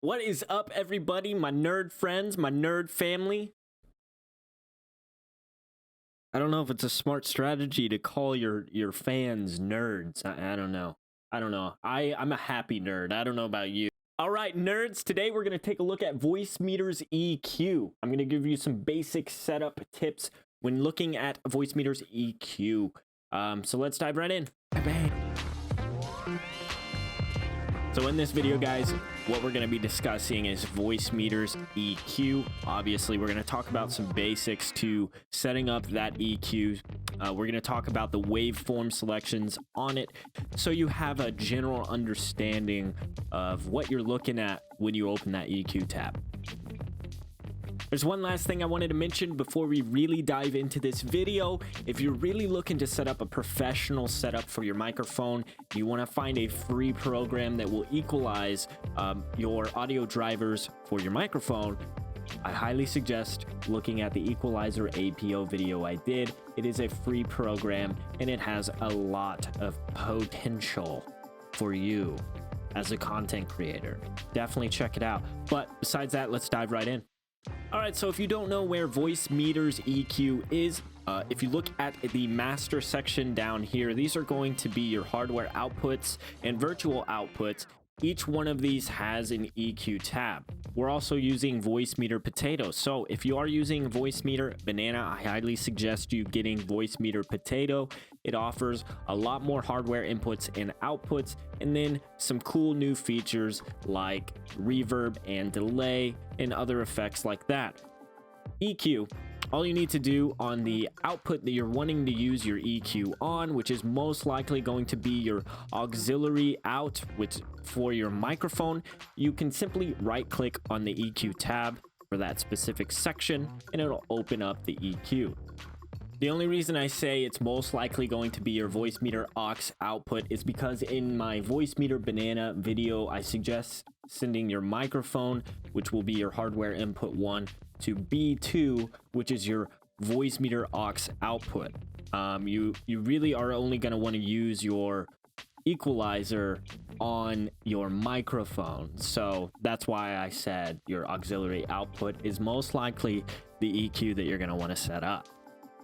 What is up, everybody? My nerd friends, my nerd family. I don't know if it's a smart strategy to call your fans nerds. I don't know. I'm a happy nerd. I don't know about you. All right, nerds, today we're going to take a look at VoiceMeeter's EQ. I'm going to give you some basic setup tips when looking at VoiceMeeter's EQ. So let's dive right in. Bang. So in this video, guys, what we're going to be discussing is VoiceMeeter's EQ. Obviously, we're going to talk about some basics to setting up that EQ. We're going to talk about the waveform selections on it, so you have a general understanding of what you're looking at when you open that EQ tab. There's one last thing I wanted to mention before we really dive into this video. If you're really looking to set up a professional setup for your microphone, you want to find a free program that will equalize your audio drivers for your microphone, I highly suggest looking at the Equalizer APO video I did. It is a free program and it has a lot of potential for you as a content creator. Definitely check it out. But besides that, let's dive right in. All right, so if you don't know where VoiceMeeter's EQ is, if you look at the master section down here, these are going to be your hardware outputs and virtual outputs. Each one of these has an EQ tab. We're also using VoiceMeeter Potato. So if you are using VoiceMeeter Banana, I highly suggest you getting VoiceMeeter Potato. It offers a lot more hardware inputs and outputs, and then some cool new features like reverb and delay and other effects like that. EQ. All you need to do on the output that you're wanting to use your EQ on, which is most likely going to be your auxiliary out, which for your microphone, you can simply right click on the EQ tab for that specific section and it'll open up the EQ. The only reason I say it's most likely going to be your VoiceMeeter aux output is because in my VoiceMeeter Banana video, I suggest sending your microphone, which will be your hardware input 1, to B2, which is your VoiceMeeter aux output. You really are only going to want to use your equalizer on your microphone. So that's why I said your auxiliary output is most likely the EQ that you're going to want to set up.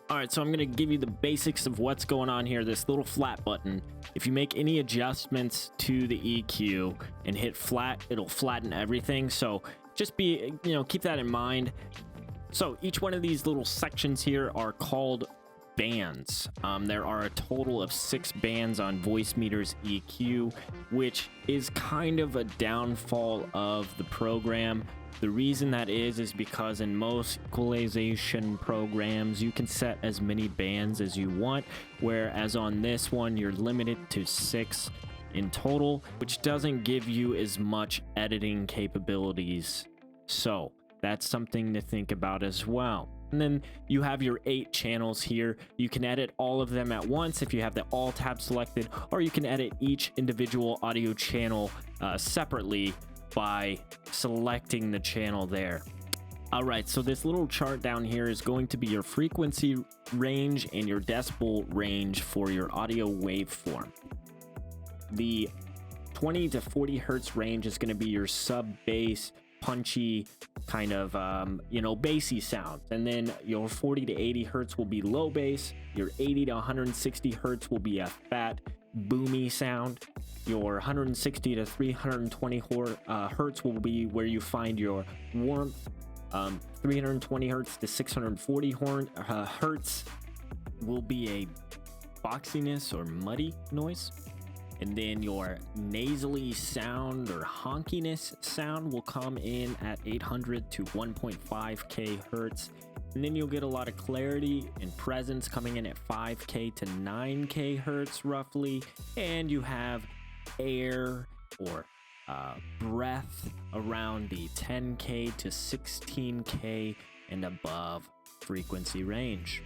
All right, so I'm going to give you the basics of what's going on here. This little flat button, if you make any adjustments to the EQ and hit flat, it'll flatten everything. So just keep that in mind. So each one of these little sections here are called bands. There are a total of 6 bands on VoiceMeeter's EQ, which is kind of a downfall of the program. The reason that is because in most equalization programs, you can set as many bands as you want, whereas on this one, you're limited to 6 in total, which doesn't give you as much editing capabilities. So that's something to think about as well. And then you have your 8 channels here. You can edit all of them at once if you have the all tab selected, or you can edit each individual audio channel separately by selecting the channel there. All right, so this little chart down here is going to be your frequency range and your decibel range for your audio waveform. The 20 to 40 hertz range is going to be your sub bass, punchy kind of bassy sounds, and then your 40 to 80 hertz will be low bass. Your 80 to 160 hertz will be a fat boomy sound. Your 160 to 320 hertz will be where you find your warmth. 320 hertz to 640 hertz will be a boxiness or muddy noise. And then your nasally sound or honkiness sound will come in at 800 to 1.5k hertz. And then you'll get a lot of clarity and presence coming in at 5k to 9k hertz roughly. And you have air or breath around the 10k to 16k and above frequency range.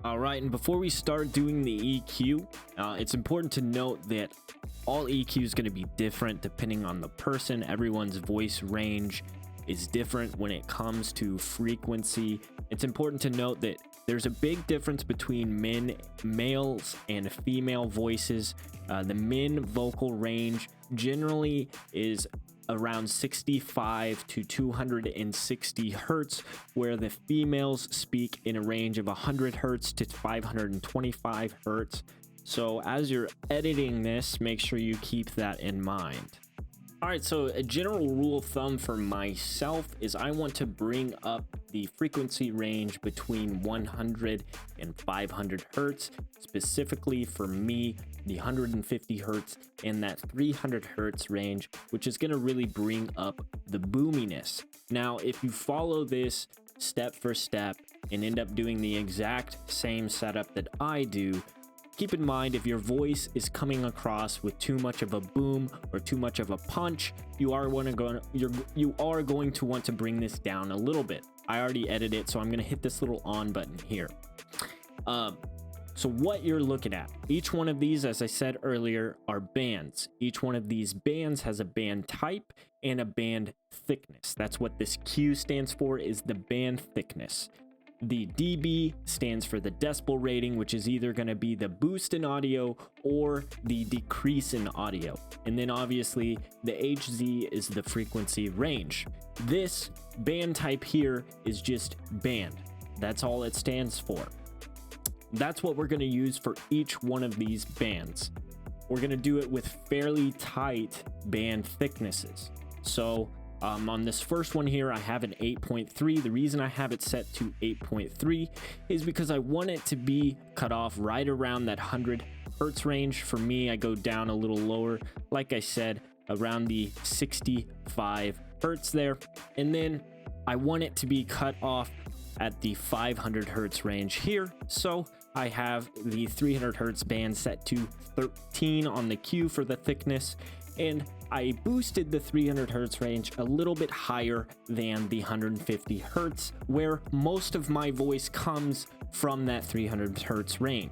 All right, and before we start doing the EQ, it's important to note that all EQ is going to be different depending on the person. Everyone's voice range is different when it comes to frequency. It's important to note that there's a big difference between males and female voices. The men vocal range generally is around 65 to 260 hertz, where the females speak in a range of 100 hertz to 525 hertz. So as you're editing this, make sure you keep that in mind. All right, so a general rule of thumb for myself is I want to bring up the frequency range between 100 and 500 hertz. Specifically for me, the 150 hertz and that 300 hertz range, which is going to really bring up the boominess. Now, if you follow this step for step and end up doing the exact same setup that I do, keep in mind, if your voice is coming across with too much of a boom or too much of a punch, you are going to want to bring this down a little bit. I already edited it, so I'm going to hit this little on button here. So what you're looking at, each one of these, as I said earlier, are bands. Each one of these bands has a band type and a band thickness. That's what this Q stands for, is the band thickness. The dB stands for the decibel rating, which is either going to be the boost in audio or the decrease in audio. And then obviously the HZ is the frequency range. This band type here is just band. That's all it stands for. That's what we're going to use for each one of these bands. We're going to do it with fairly tight band thicknesses. So on this first one here, I have an 8.3. The reason I have it set to 8.3 is because I want it to be cut off right around that 100 hertz range. For me, I go down a little lower, like I said, around the 65 hertz there. And then I want it to be cut off at the 500 hertz range here. So I have the 300 hertz band set to 13 on the Q for the thickness, and I boosted the 300 hertz range a little bit higher than the 150 hertz, where most of my voice comes from that 300 hertz range.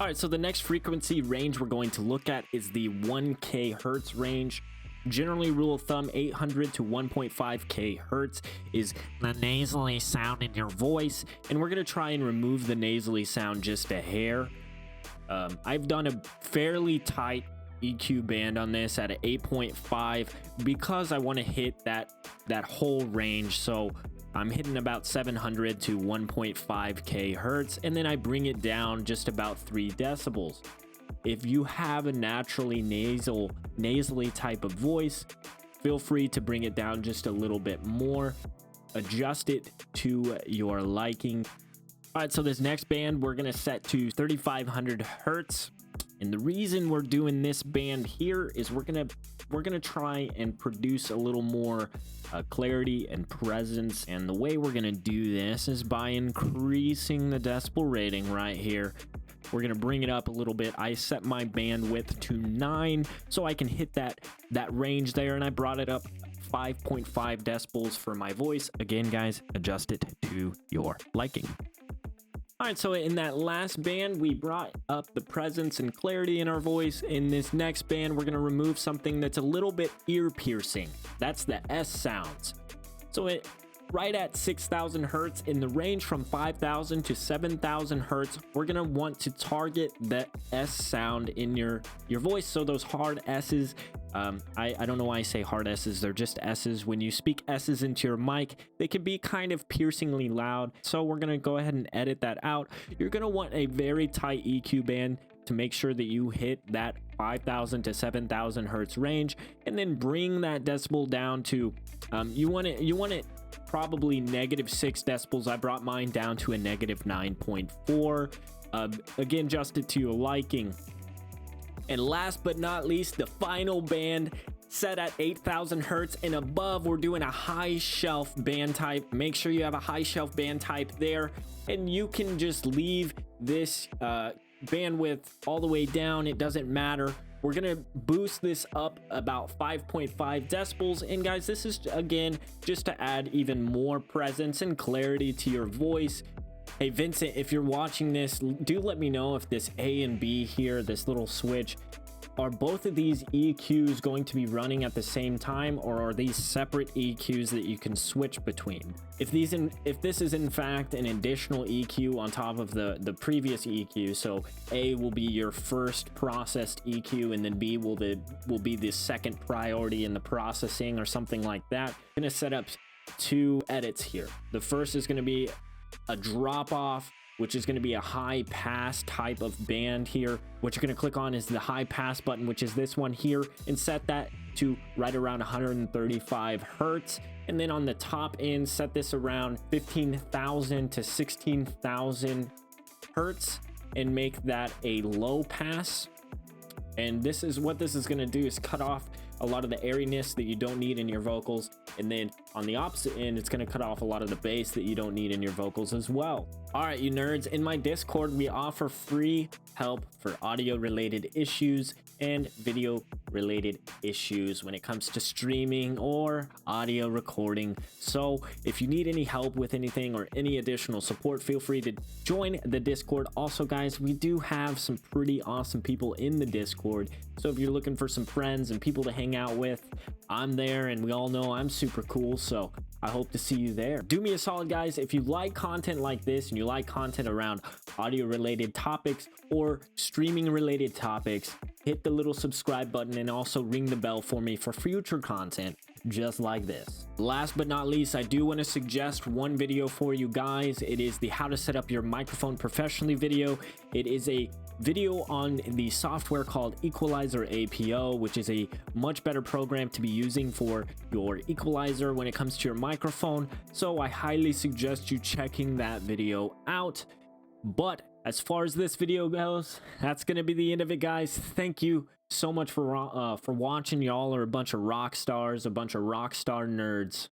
All right, so the next frequency range we're going to look at is the 1K hertz range. Generally, rule of thumb, 800 to 1.5K hertz is the nasally sound in your voice, and we're going to try and remove the nasally sound just a hair. I've done a fairly tight EQ band on this at an 8.5 because I want to hit that whole range. So I'm hitting about 700 to 1.5K hertz, and then I bring it down just about 3 decibels. If you have a naturally nasally type of voice, feel free to bring it down just a little bit more. Adjust it to your liking. All right, so this next band we're going to set to 3500 hertz. And the reason we're doing this band here is we're gonna try and produce a little more clarity and presence. And the way we're gonna do this is by increasing the decibel rating right here. We're gonna bring it up a little bit. I set my bandwidth to 9 so I can hit that range there, and I brought it up 5.5 decibels for my voice. Again, guys, adjust it to your liking. All right, so in that last band, we brought up the presence and clarity in our voice. In this next band, we're gonna remove something that's a little bit ear-piercing. That's the S sounds. So right at 6,000 hertz, in the range from 5,000 to 7,000 hertz, we're gonna want to target the S sound in your voice. So those hard S's, I don't know why I say hard S's, they're just S's. When you speak S's into your mic, they can be kind of piercingly loud. So we're gonna go ahead and edit that out. You're gonna want a very tight EQ band to make sure that you hit that 5,000 to 7,000 hertz range, and then bring that decibel down to, you want it probably -6 decibels. I brought mine down to a -9.4. Again, adjust it to your liking. And last but not least, the final band set at 8,000 hertz and above, we're doing a high shelf band type. Make sure you have a high shelf band type there, and you can just leave this bandwidth all the way down. It doesn't matter. We're gonna boost this up about 5.5 decibels. And guys, this is again just to add even more presence and clarity to your voice. Hey Vincent, if you're watching this, do let me know if this A and B here, this little switch, are both of these EQs going to be running at the same time, or are these separate EQs that you can switch between? If this is in fact an additional EQ on top of the previous EQ, so A will be your first processed EQ, and then B will be the second priority in the processing or something like that, I'm gonna set up two edits here. The first is going to be a drop off, which is going to be a high pass type of band here. What you're going to click on is the high pass button, which is this one here, and set that to right around 135 hertz. And then on the top end, set this around 15,000 to 16,000 hertz and make that a low pass. And this is what this is going to do, is cut off a lot of the airiness that you don't need in your vocals, and then on the opposite end, it's going to cut off a lot of the bass that you don't need in your vocals as well. All right, you nerds, in my Discord we offer free help for audio related issues and video related issues when it comes to streaming or audio recording. So if you need any help with anything or any additional support, feel free to join the Discord. Also guys, we do have some pretty awesome people in the Discord, so if you're looking for some friends and people to hang out with, I'm there, and we all know I'm super cool, so I hope to see you there. Do me a solid guys, if you like content like this and you like content around audio related topics or streaming related topics, hit the little subscribe button and also ring the bell for me for future content just like this. Last but not least, I do want to suggest one video for you guys. It is the how to set up your microphone professionally video. It is a video on the software called Equalizer APO, which is a much better program to be using for your equalizer when it comes to your microphone. So I highly suggest you checking that video out. But as far as this video goes, that's gonna be the end of it, guys. Thank you so much for watching. Y'all are a bunch of rock stars, a bunch of rock star nerds.